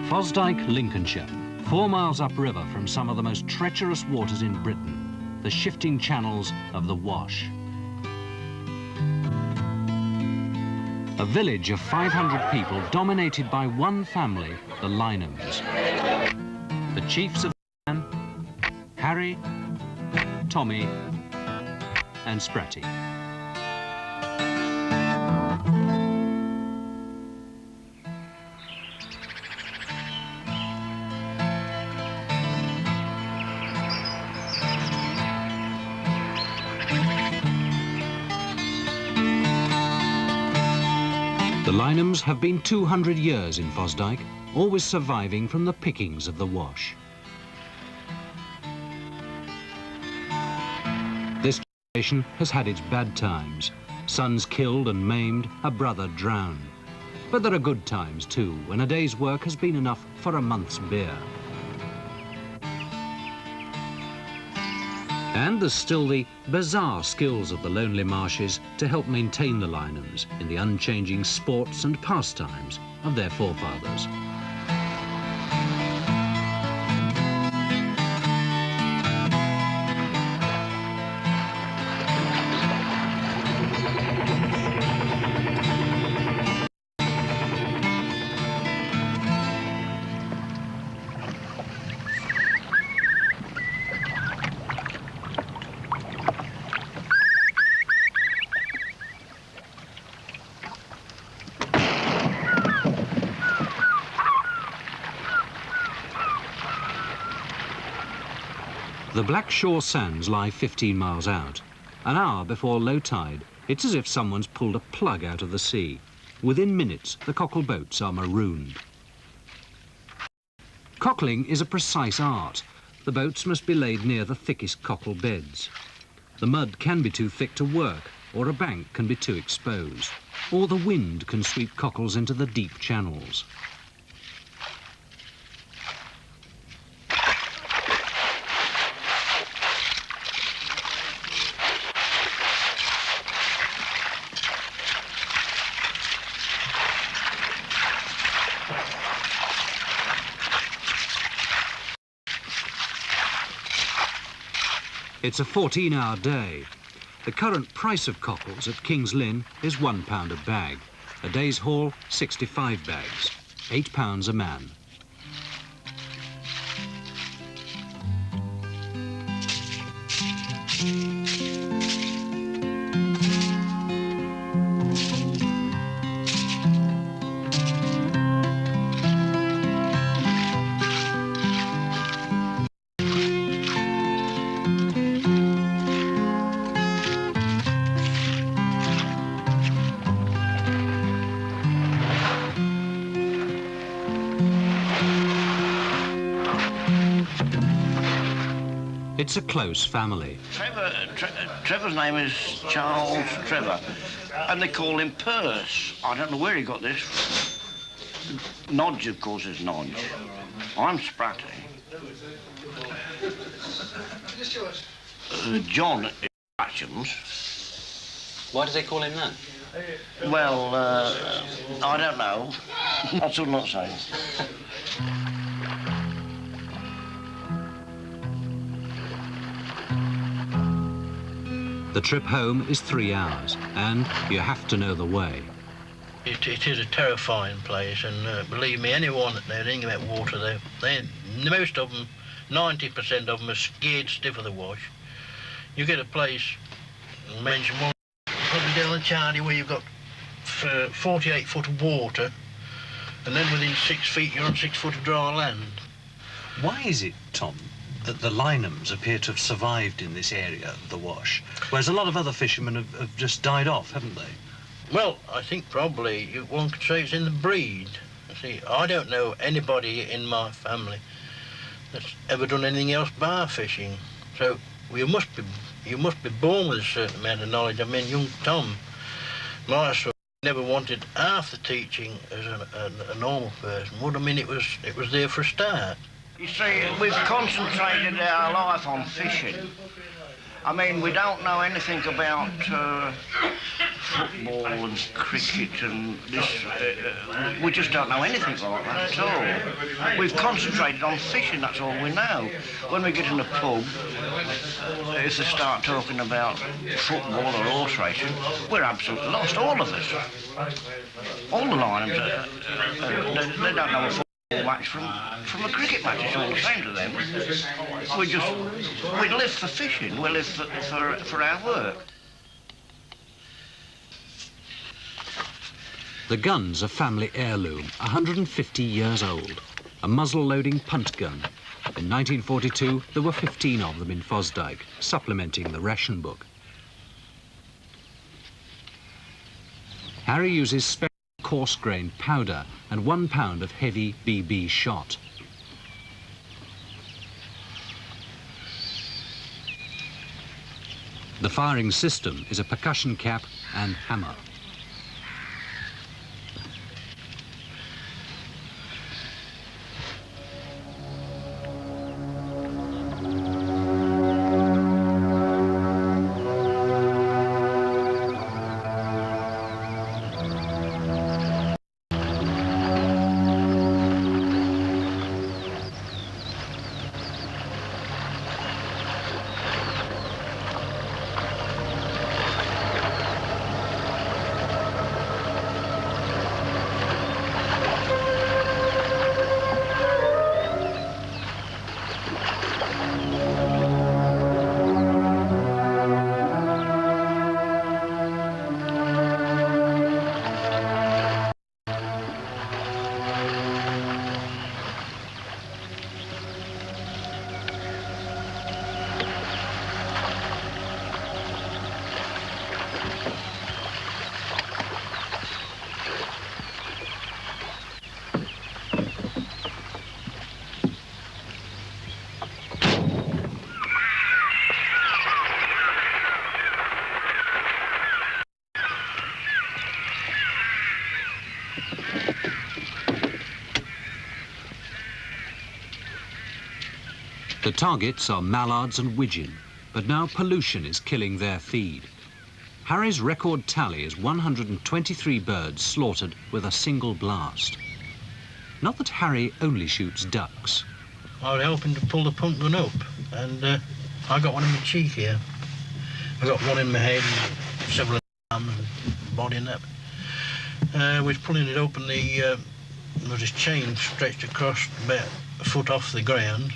Fosdyke, Lincolnshire, 4 miles upriver from some of the most treacherous waters in Britain, the shifting channels of the Wash. A village of 500 people dominated by one family, the Lynhams. The chiefs of the clan, Harry, Tommy and Spratty. The Lynhams have been 200 years in Fosdyke, always surviving from the pickings of the Wash. This generation has had its bad times. Sons killed and maimed, a brother drowned. But there are good times too, when a day's work has been enough for a month's beer. And there's still the bizarre skills of the lonely marshes to help maintain the Lynhams in the unchanging sports and pastimes of their forefathers. The Blackshore Sands lie 15 miles out. An hour before low tide, it's as if someone's pulled a plug out of the sea. Within minutes, the cockle boats are marooned. Cockling is a precise art. The boats must be laid near the thickest cockle beds. The mud can be too thick to work, or a bank can be too exposed, or the wind can sweep cockles into the deep channels. It's a 14-hour day. The current price of cockles at King's Lynn is £1 a bag. A day's haul, 65 bags, £8 a man. It's a close family. Trevor's name is Charles Trevor, and they call him Purse. I don't know where he got this. Nodge, of course, is Nodge. I'm Spratty. John is Batchams. Why do they call him that? Well, I don't know. That's all I'm not saying. The trip home is 3 hours, and you have to know the way. It is a terrifying place, and believe me, anyone that knows anything about water, most of them, 90% of them are scared stiff of the Wash. You get a place, mention one, probably down the Charlie, where you've got 48 foot of water, and then within 6 feet you're on 6 foot of dry land. Why is it, Tom, that the Lynhams appear to have survived in this area of the Wash, whereas a lot of other fishermen have just died off, haven't they? Well, I think probably one could say it's in the breed. You see, I don't know anybody in my family that's ever done anything else bar fishing. So you must be born with a certain amount of knowledge. I mean, young Tom, my son, never wanted half the teaching as a normal person would. I mean, it was there for a start. You see, we've concentrated our life on fishing. I mean, we don't know anything about football and cricket and this, we just don't know anything like that at all. We've concentrated on fishing, that's all we know. When we get in a pub, if they start talking about football or horse racing, we're absolutely lost, all of us. All the linemen, they don't know a football match from a cricket match, it's all the same to them. We live for fishing, we live for our work. The gun's a family heirloom, 150 years old. A muzzle-loading punt gun. In 1942, there were 15 of them in Fosdyke, supplementing the ration book. Harry uses special coarse-grained powder and 1 pound of heavy BB shot. The firing system is a percussion cap and hammer. The targets are mallards and widgeon, but now pollution is killing their feed. Harry's record tally is 123 birds slaughtered with a single blast. Not that Harry only shoots ducks. I was helping to pull the punt gun up, and I got one in my cheek here. I got one in my head, and several in my arms and body and that. We was pulling it up, and there was this chain stretched across about a foot off the ground,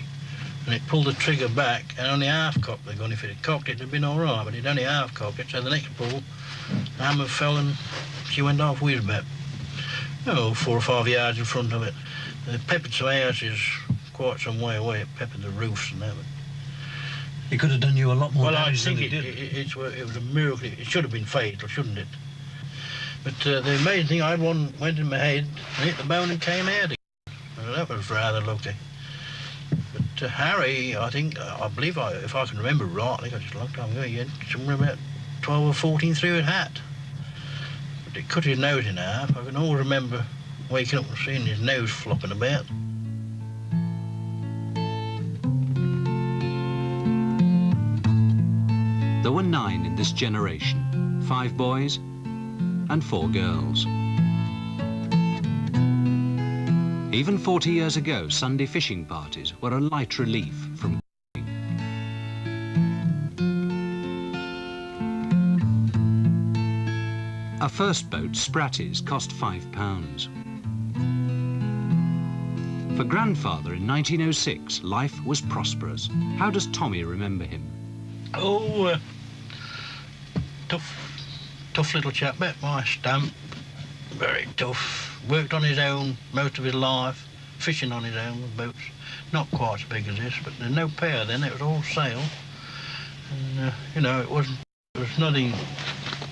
and it pulled the trigger back and only half cocked the gun. If it had cocked it, it'd been all right, but it only half cocked it, so the next pull, the hammer fell and she went off with about, 4 or 5 yards in front of it. They peppered some houses quite some way away, it peppered the roofs and that. It could have done you a lot more Well, I damage than think it did. it was a miracle. It should have been fatal, shouldn't it? But the amazing thing, I had one went in my head and hit the bone and came out again. Well, that was rather lucky. But Harry, I believe, if I can remember right, I think I just a long time ago, he had somewhere about 12 or 14 through his hat. But it cut his nose in half. I can always remember waking up and seeing his nose flopping about. There were 9 in this generation, 5 boys and 4 girls. Even 40 years ago, Sunday fishing parties were a light relief from a first boat, Spratties, cost £5. For grandfather in 1906, life was prosperous. How does Tommy remember him? Oh, tough little chap, met my stamp, very tough. Worked on his own most of his life, fishing on his own with boats. Not quite as big as this, but there's no pair then, it was all sail. And, it was nothing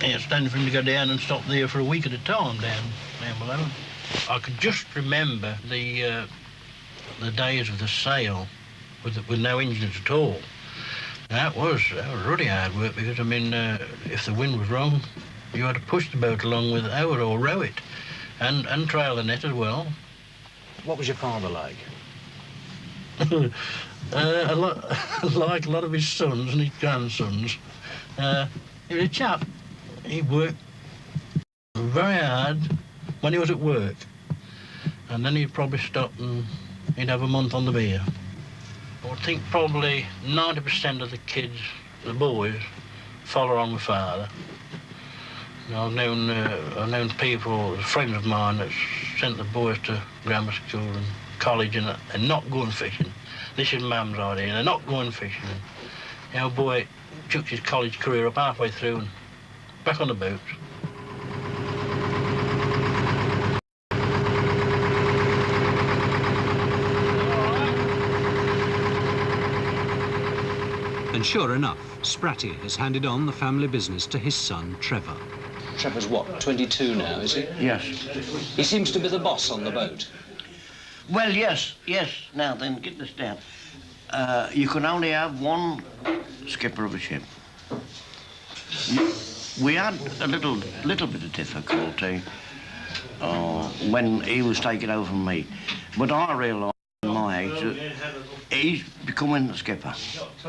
outstanding for him to go down and stop there for a week at a time down below. I can just remember the days of the sail with no engines at all. That was really hard work because, if the wind was wrong, you had to push the boat along with it or row it. And trail the net as well. What was your father like? Like a lot of his sons and his grandsons. He was a chap. He worked very hard when he was at work. And then he'd probably stop and he'd have a month on the beer. I would think probably 90% of the kids, the boys, follow on with father. You know, I've known people, friends of mine, that sent the boys to grammar school and college and not going fishing. This is Mum's idea, and they're not going fishing. You know, boy took his college career up halfway through and back on the boats. And sure enough, Spratty has handed on the family business to his son, Trevor. Trevor's what, 22 now, is he? Yes. He seems to be the boss on the boat. Well, yes. Now then, get this down. You can only have one skipper of a ship. We had a little bit of difficulty when he was taking over from me, but I realised at my age that he's becoming the skipper.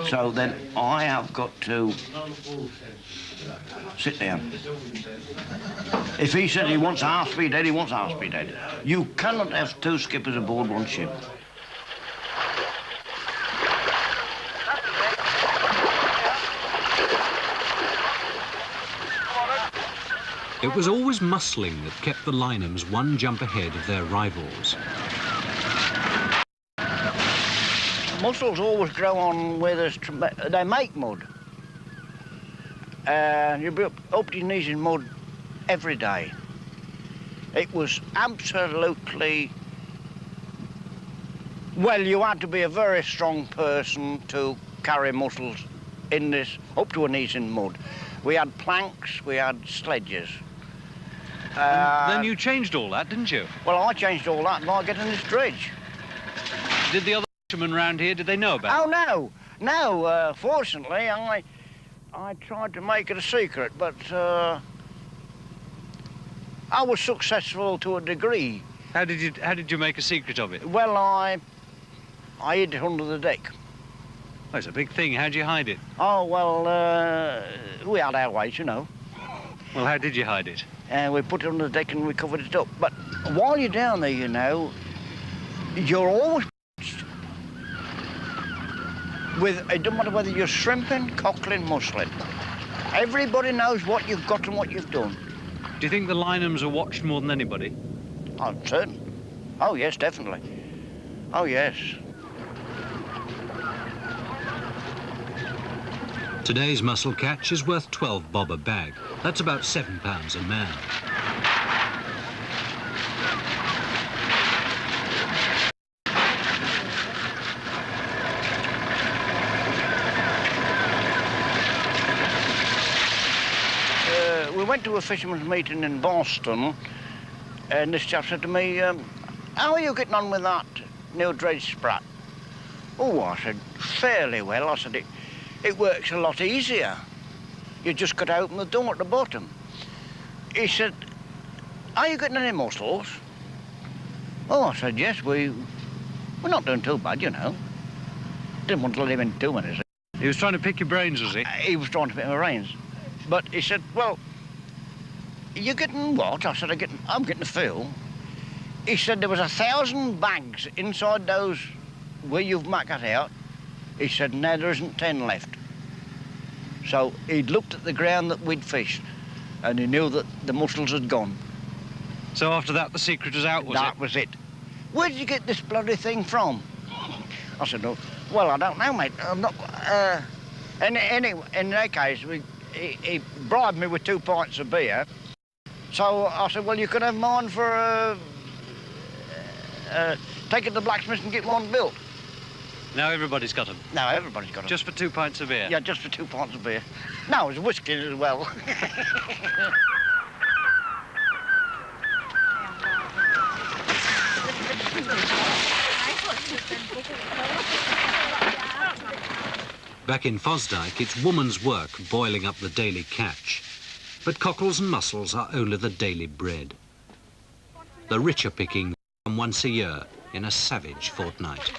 So then I have got to sit down. If he said he wants half speed head, he wants half speed head. You cannot have two skippers aboard one ship. It was always muscling that kept the Lynhams one jump ahead of their rivals. Mussels always grow on where they make mud. You'll be up to your knees in mud every day. It was absolutely... Well, you had to be a very strong person to carry mussels in this, up to your knees in mud. We had planks, we had sledges. Then you changed all that, didn't you? Well, I changed all that by getting this dredge. Did the other fishermen round here, did they know about it? Oh, no. Fortunately, I tried to make it a secret, but I was successful to a degree. How did you make a secret of it? Well, I hid it under the deck. Oh, it's a big thing. How'd you hide it? Oh, well, we had our ways, you know. Well, how did you hide it? We put it under the deck and we covered it up. But while you're down there, you know, you're always with, it doesn't matter whether you're shrimping, cockling, mussling. Everybody knows what you've got and what you've done. Do you think the Lynhams are watched more than anybody? I'm certain. Oh, yes, definitely. Oh, yes. Today's mussel catch is worth 12 bob a bag. That's about £7 a man. We went to a fisherman's meeting in Boston, and this chap said to me, how are you getting on with that new dredge Sprat? Oh, I said, fairly well. I said, it works a lot easier. You just got to open the door at the bottom. He said, are you getting any mussels? Oh, I said, yes, we're not doing too bad, you know. Didn't want to live in too many. He was trying to pick your brains, was he? He was trying to pick my brains. But he said, well, you're getting what? I said, I'm getting a fill. He said there was 1,000 bags inside those where you've marked it out. He said, now there isn't 10 left. So he'd looked at the ground that we'd fished, and he knew that the mussels had gone. So after that, the secret was out, was it? That was it. Where did you get this bloody thing from? I said, no, well, I don't know, mate. I'm not... in that case, he bribed me with 2 pints of beer. So I said, well, you can have mine for take it to the blacksmith and get one built. Now everybody's got them? No, everybody's got them. Just for 2 pints of beer? Yeah, just for 2 pints of beer. No, there's whiskey as well. Back in Fosdyke, it's woman's work boiling up the daily catch. But cockles and mussels are only the daily bread. The richer pickings come once a year in a savage fortnight.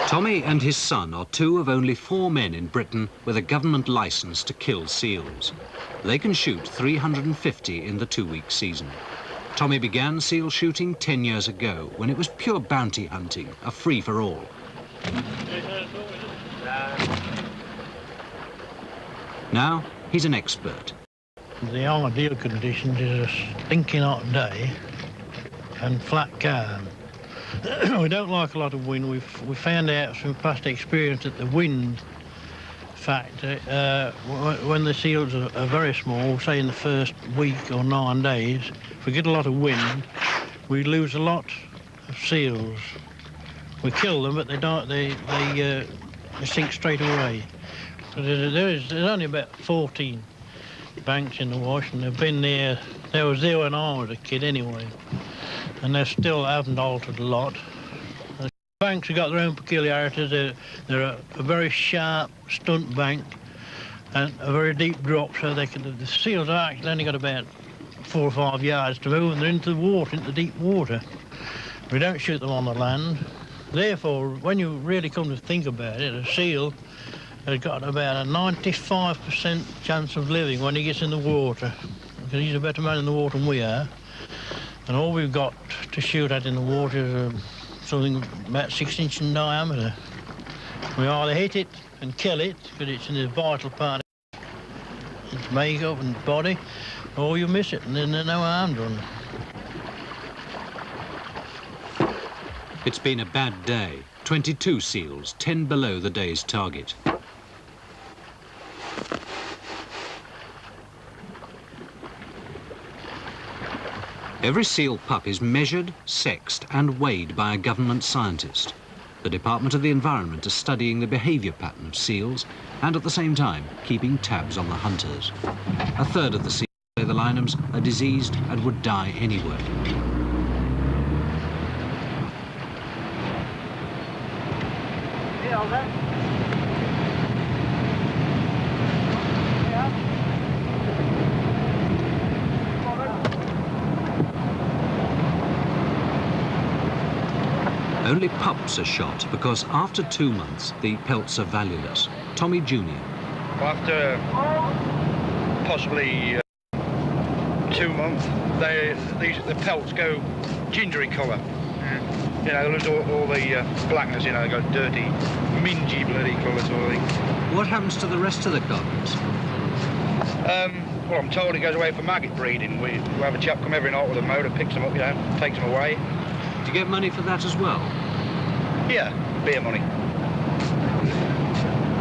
Tommy and his son are two of only 4 men in Britain with a government licence to kill seals. They can shoot 350 in the 2-week season. Tommy began seal shooting 10 years ago when it was pure bounty hunting, a free-for-all. Now he's an expert. The ideal conditions is a stinking hot day and flat calm. We don't like a lot of wind. We found out from past experience that the wind factor, when the seals are very small, say in the first week or 9 days, if we get a lot of wind, we lose a lot of seals. We kill them, but they don't. They sink straight away. There's only about 14 banks in the Wash, and they've been there. They was there when I was a kid anyway, and they still haven't altered a lot. The banks have got their own peculiarities. They're a very sharp stunt bank and a very deep drop, so the seals have actually only got about 4 or 5 yards to move, and they're into the water, into deep water. We don't shoot them on the land. Therefore, when you really come to think about it, a seal has got about a 95% chance of living when he gets in the water, because he's a better man in the water than we are. And all we've got to shoot at in the water is something about 6 inches in diameter. We either hit it and kill it, because it's in the vital part of its makeup and body, or you miss it and then there's no harm done. It's been a bad day. 22 seals, 10 below the day's target. Every seal pup is measured, sexed and weighed by a government scientist. The Department of the Environment is studying the behaviour pattern of seals and at the same time keeping tabs on the hunters. A third of the seals, say the Lynhams, are diseased and would die anyway. Only pups are shot because after 2 months, the pelts are valueless. Tommy Jr. After possibly 2 months, the pelts go gingery colour. You know, they lose all the blackness, you know, they go dirty, mingy bloody colour sort of thing. What happens to the rest of the carcass? Well, I'm told it goes away for maggot breeding. We have a chap come every night with a motor, picks them up, you know, takes them away. Do you get money for that as well? Yeah, beer money.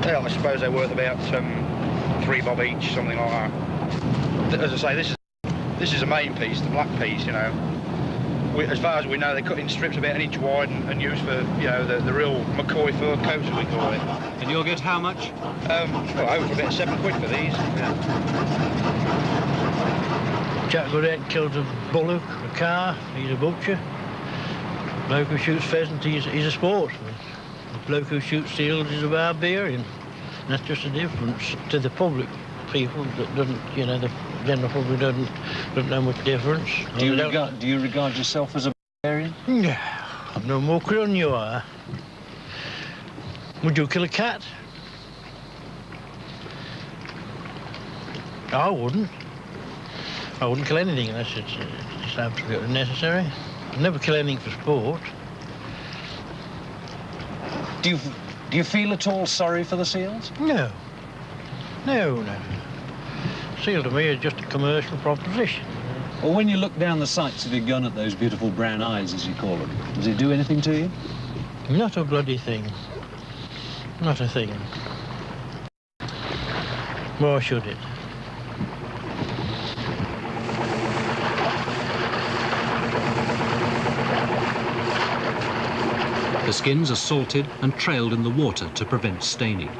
Yeah, I suppose they're worth about £3 bob each, something like that. As I say, this is the main piece, the black piece, you know. As far as we know, they cut in strips about 1 inch wide and used for, you know, the real McCoy fur coats, as we call it. And you'll get how much? Well, over about £7 for these. Yeah. Chap goes out and kills a bullock, a car, he's a butcher. Bloke who shoots pheasant, he's a sportsman. The bloke who shoots seals is a barbarian. And that's just the difference to the public. people that doesn't, you know, the general public doesn't know much difference. Do you regard yourself as a vegetarian? Yeah, I'm no more cruel than you are. Would you kill a cat? I wouldn't. I wouldn't kill anything unless it's absolutely necessary. I'd never kill anything for sport. Do you feel at all sorry for the seals? No. No. Seal to me is just a commercial proposition. Well, when you look down the sights of your gun at those beautiful brown eyes, as you call them, does it do anything to you? Not a bloody thing. Not a thing. Why should it? The skins are salted and trailed in the water to prevent staining.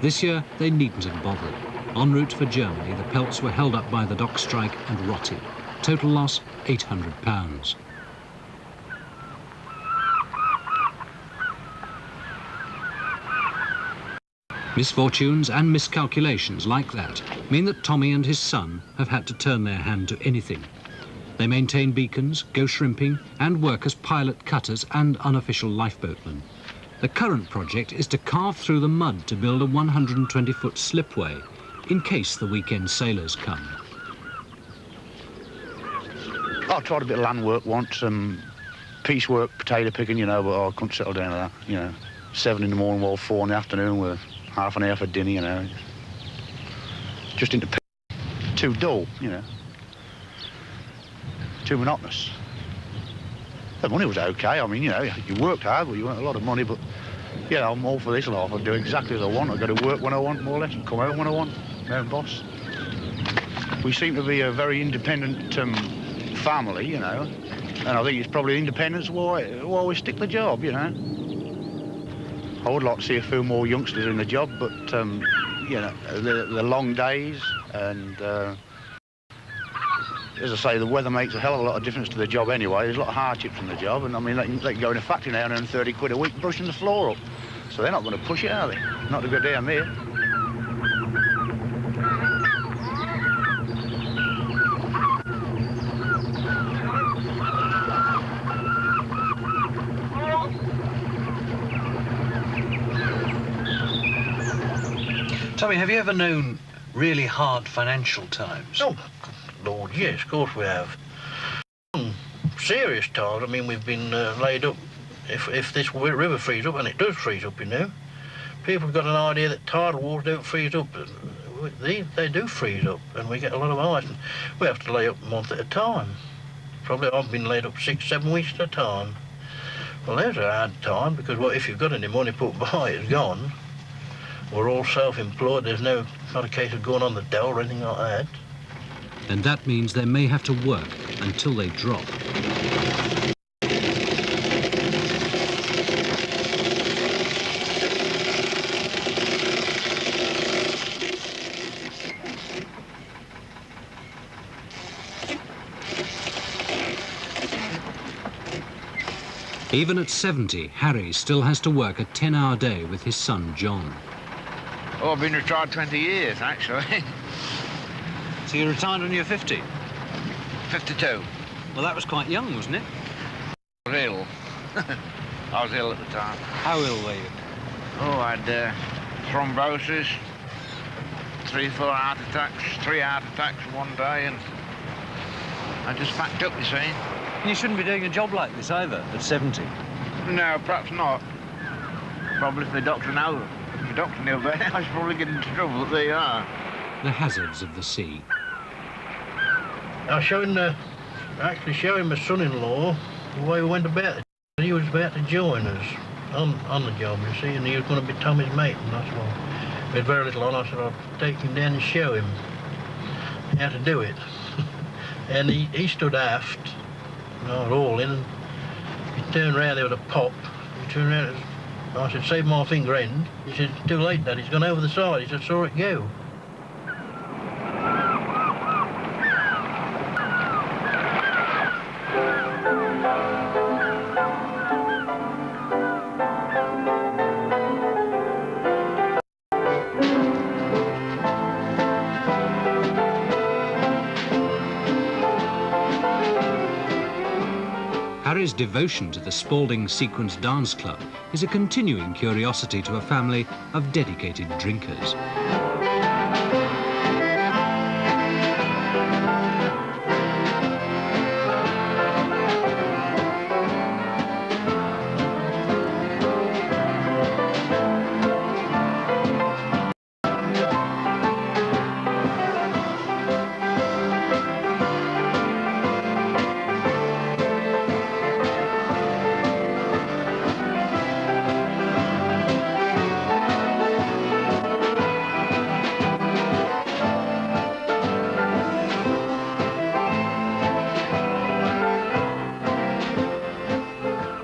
This year, they needn't have bothered. En route for Germany, the pelts were held up by the dock strike and rotted. Total loss, £800. Misfortunes and miscalculations like that mean that Tommy and his son have had to turn their hand to anything. They maintain beacons, go shrimping, and work as pilot cutters and unofficial lifeboatmen. The current project is to carve through the mud to build a 120-foot slipway in case the weekend sailors come. I tried a bit of land work once, piecework, potato picking, you know, but I couldn't settle down to that, you know. 7 in the morning while 4 in the afternoon with half an hour for dinner, you know. Just into too dull, you know. Too monotonous. The money was okay. I mean, you know, you worked hard, but you earned a lot of money. But yeah, I'm all for this life. I do exactly as I want. I go to work when I want, more or less, and come home when I want. My own boss. We seem to be a very independent family, you know, and I think it's probably independence why we stick the job, you know. I would like to see a few more youngsters in the job, but you know, the long days and. As I say, the weather makes a hell of a lot of difference to the job anyway. There's a lot of hardships in the job, and I mean, they can go in a factory now and earn 30 quid a week brushing the floor up. So they're not going to push it, are they? Not to go down here. Tommy, have you ever known really hard financial times? Oh, Lord, yes, of course we have. Serious times. I mean, we've been laid up. If this river frees up, and it does freeze up, you know, people have got an idea that tidal waters don't freeze up. They do freeze up, and we get a lot of ice. And we have to lay up a month at a time. Probably I've been laid up 6, 7 weeks at a time. Well, there's a hard time, because well, if you've got any money put by, it's gone. We're all self-employed. There's not a case of going on the dole or anything like that. And that means they may have to work until they drop. Even at 70, Harry still has to work a 10-hour day with his son, John. Oh, I've been retired 20 years, actually. So you retired when you were 50? 52. Well, that was quite young, wasn't it? I was ill. I was ill at the time. How ill were you? Oh, I had thrombosis, 3 heart attacks one day, and I just packed up, you see. You shouldn't be doing a job like this either, at 70. No, perhaps not. Probably if the doctor knows. If the doctor knew better, I should probably get into trouble, but there you are. The hazards of the sea. I was actually showing my son-in-law the way we went about it. He was about to join us on the job, you see, and he was going to be Tommy's mate, and that's why. We had very little on. I said I'd take him down and show him how to do it. And he stood aft, not all in, and he turned round, there was a pop. He turned around, I said, save my finger end. He said, too late, Dad, he's gone over the side. He said, saw it go. Harry's devotion to the Spalding Sequence Dance Club is a continuing curiosity to a family of dedicated drinkers.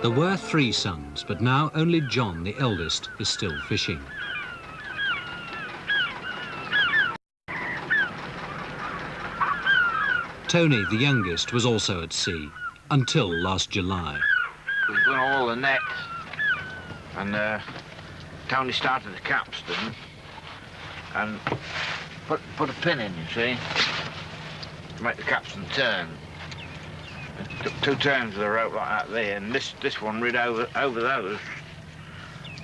There were 3 sons, but now only John, the eldest, is still fishing. Tony, the youngest, was also at sea, until last July. We've done all the nets, and Tony started the capstan and put a pin in, you see, to make the capstan turn. It took 2 turns of the rope like that there, and this one rid over those,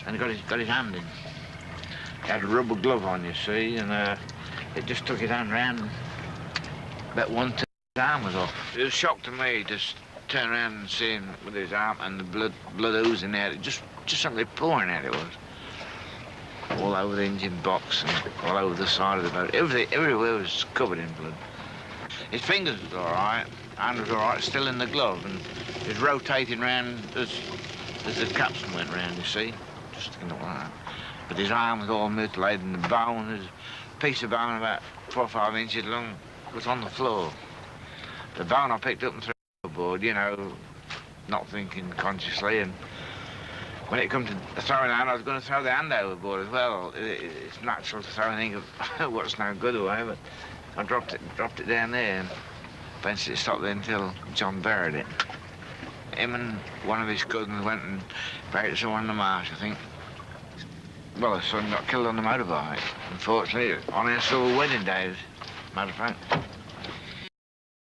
and he got his hand in. He had a rubber glove on, you see, and it just took his hand round. About 1 turn, his arm was off. It was a shock to me, just turn around and see him with his arm and the blood oozing out. It just something pouring out, it was. All over the engine box and all over the side of the boat. Everywhere was covered in blood. His fingers was all right, hand was all right, still in the glove, and it was rotating round as the capstan went round, you see, just like that. But his arm was all mutilated, and the bone, there's a piece of bone about 4 or 5 inches long, was on the floor. The bone I picked up and threw overboard, you know, not thinking consciously, and when it come to throwing the hand, I was going to throw the hand overboard as well. It's natural to throw anything of what's no good away, but I dropped it down there, and eventually it stopped there until John buried it. Him and one of his cousins went and buried someone in the marsh, I think. Well, his son got killed on the motorbike, unfortunately, on our silver wedding days, matter of fact.